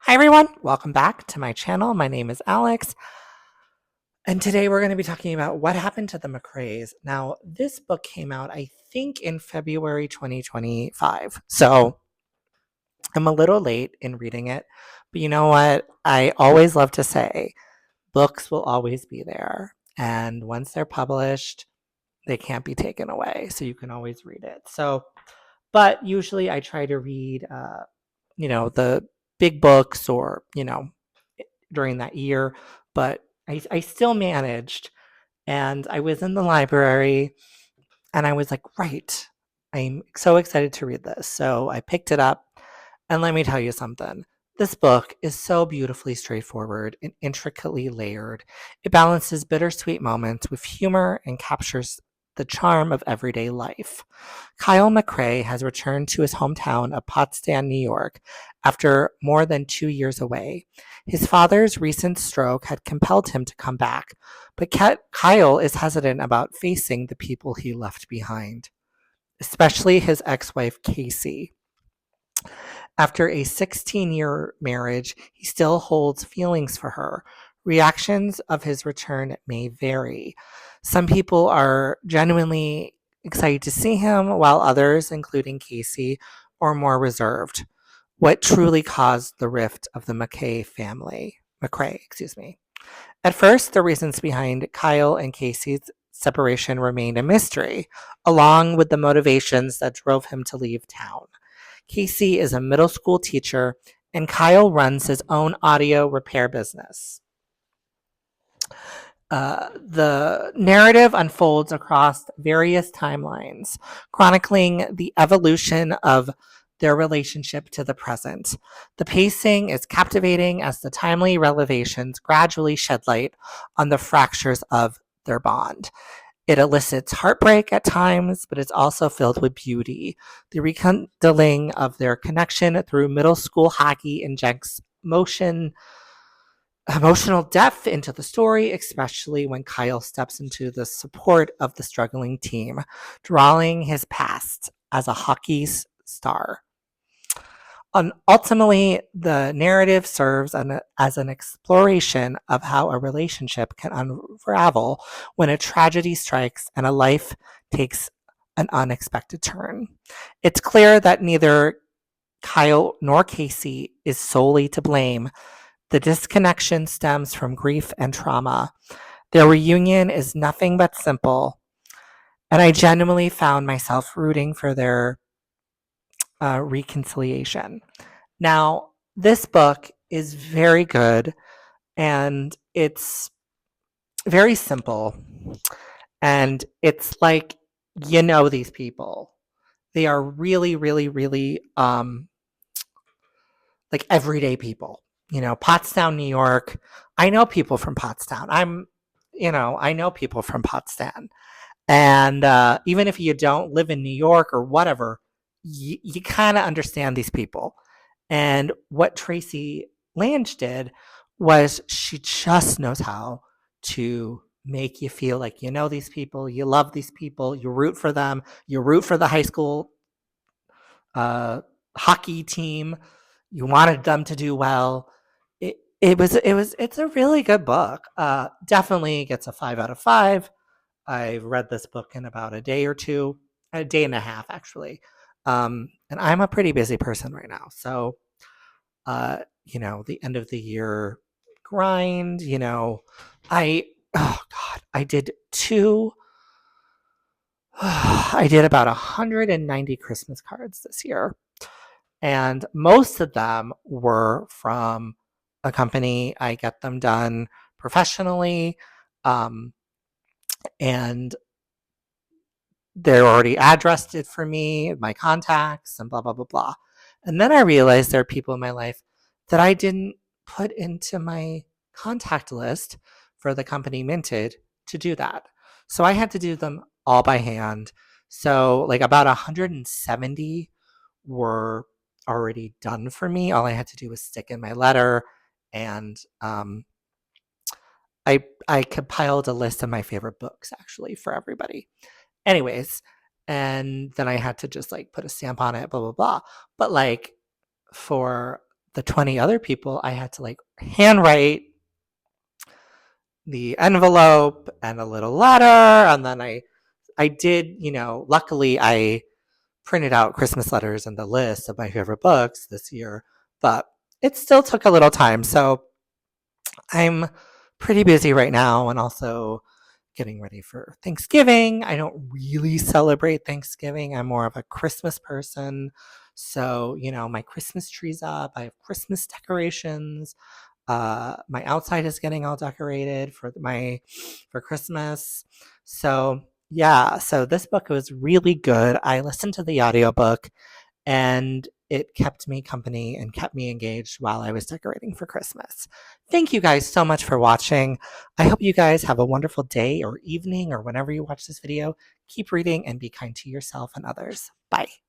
Hi everyone, welcome back to my channel. My name is Alex, and today we're going to be talking about what happened to the McCrays. Now, this book came out, I think, in February 2025. So I'm a little late in reading it, but you know what? I always love to say books will always be there. And once they're published, they can't be taken away. So you can always read it. But usually I try to read, the big books or, during that year. But I still managed. And I was in the library and I was like, right, I'm so excited to read this. So I picked it up. And let me tell you something. This book is so beautifully straightforward and intricately layered. It balances bittersweet moments with humor and captures the charm of everyday life. Kyle McCray has returned to his hometown of Potsdam, New York, after more than 2 years away. His father's recent stroke had compelled him to come back, but Kyle is hesitant about facing the people he left behind, especially his ex wife, Casey. After a 16-year marriage, he still holds feelings for her. Reactions of his return may vary. Some people are genuinely excited to see him, while others, including Casey, are more reserved. What truly caused the rift of the McCray, excuse me. At first, the reasons behind Kyle and Casey's separation remained a mystery, along with the motivations that drove him to leave town. Casey is a middle school teacher, and Kyle runs his own audio repair business. The narrative unfolds across various timelines, chronicling the evolution of their relationship to the present. The pacing is captivating as the timely revelations gradually shed light on the fractures of their bond. It elicits heartbreak at times, but it's also filled with beauty. The rekindling of their connection through middle school hockey injects emotional depth into the story, especially when Kyle steps into the support of the struggling team, drawing his past as a hockey star. Ultimately, the narrative serves as an exploration of how a relationship can unravel when a tragedy strikes and a life takes an unexpected turn. It's clear that neither Kyle nor Casey is solely to blame. The disconnection stems from grief and trauma. Their reunion is nothing but simple, and I genuinely found myself rooting for their reconciliation. Now, this book is very good and it's very simple. And it's like, these people. They are really, really, really like everyday people. Pottstown, New York. I know people from Pottstown. I know people from Pottstown. And even if you don't live in New York or whatever, you kind of understand these people. And what Tracey Lange did was she just knows how to make you feel like you know these people, you love these people, you root for them, you root for the high school uh, hockey team, you wanted them to do well. It's a really good book. Definitely gets a 5 out of 5. I've read this book in about a day or two, a day and a half actually. And I'm a pretty busy person right now. So, the end of the year grind, I did I did about 190 Christmas cards this year. And most of them were from a company. I get them done professionally. Um, and they're already addressed it for me, my contacts, and blah, blah, blah, blah. And then I realized there are people in my life that I didn't put into my contact list for the company Minted to do that. So I had to do them all by hand. So, like, about 170 were already done for me. All I had to do was stick in my letter, and I compiled a list of my favorite books actually for everybody. Anyways, and then I had to just like put a stamp on it, blah blah blah. But like for the 20 other people, I had to like handwrite the envelope and a little letter. And then I did, luckily I printed out Christmas letters and the list of my favorite books this year, but it still took a little time. So I'm pretty busy right now and also getting ready for Thanksgiving. I don't really celebrate Thanksgiving. I'm more of a Christmas person. So, my Christmas tree's up. I have Christmas decorations. My outside is getting all decorated for Christmas. So, yeah, so this book was really good. I listened to the audiobook and it kept me company and kept me engaged while I was decorating for Christmas. Thank you guys so much for watching. I hope you guys have a wonderful day or evening or whenever you watch this video. Keep reading and be kind to yourself and others. Bye.